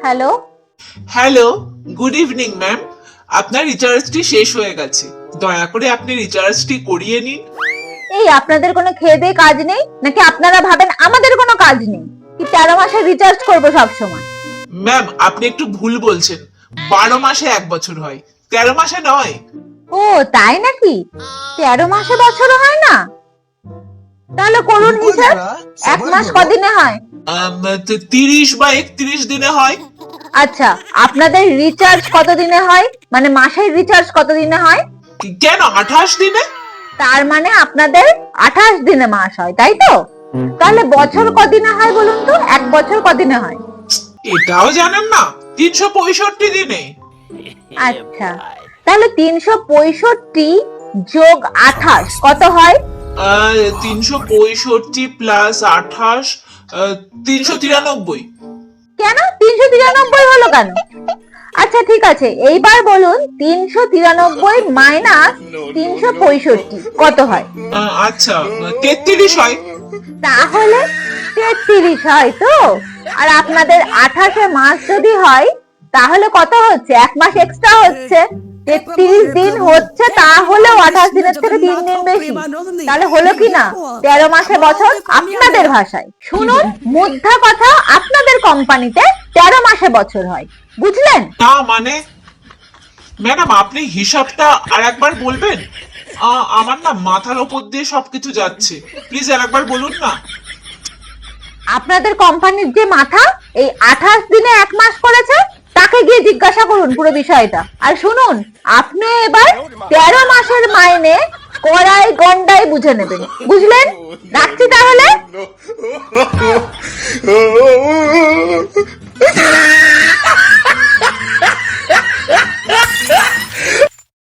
Hello. Hello, good evening ma'am. আপনার রিচার্জটি শেষ হয়ে গেছে, দয়া করে আপনি রিচার্জটি করিয়ে নিন। এই আপনাদের কোনো খেয়ে দেয়ে কাজ নেই নাকি আপনারা ভাবেন আমাদের কোনো কাজ নেই? কি 13 মাসে রিচার্জ করবো সব সময়? ম্যাম, আপনি একটু ভুল বলছেন। 12 মাসে 1 বছর হয়, 13 মাসে নয়। ও তাই নাকি? 13 মাসে বছর হয় না? তাহলে করুন হিসাব, এক মাস কদিনে হয়? 30 বা 31 দিনে হয়। আচ্ছা, আপনাদের রিচার্জ কত দিনে হয়? মানে মাসের রিচার্জ কত দিনে হয়? কেন 28 দিনে? তার মানে আপনাদের 28 দিনে মাস হয়, তাই তো? তাহলে বছর কদিনে হয় বলুন তো? এক বছর কদিনে হয়? এটাও জানেন না? 365 দিনে। আচ্ছা, তাহলে 365 যোগ 28 কত হয়? 365 প্লাস 28, 393। কেন 393 হলো কেন? আচ্ছা ঠিক আছে, এইবার বলুন 393 মাইনাস 365 কত হয়? আচ্ছা, 33 হয়। তাহলে 33 হয় তো? আর আপনাদের 28 মাস যদি হয় তাহলে কত হচ্ছে? এক মাস এক্সট্রা হচ্ছে, 33 দিন হচ্ছে, তাহলেও 28 দিনের থেকে 3 দিন বেশি। তাহলে হলো কি না 13 মাসে বছর আপনাদের ভাষায়? শুনুন, মুদ্রা কথা, আপনাদের কোম্পানিতে 13 মাসে বছর হয়, বুঝলেন? না মানে ম্যাডাম, আপনি হিসাবটা আর একবার বলবেন? আমার না মাথার ওপর দিয়ে সবকিছু যাচ্ছে, প্লিজ আর একবার বলুন না। আপনাদের কোম্পানির যে মাথা এই 28 দিনে এক মাস করেছে, তাকে গিয়ে জিজ্ঞাসা করুন পুরো বিষয়টা। আর শুনুন, আপনি এবার 13 মাসের মাইনে কড়াই গন্ডাই বুঝে নেবেন, বুঝলেন? রাখছি তাহলে।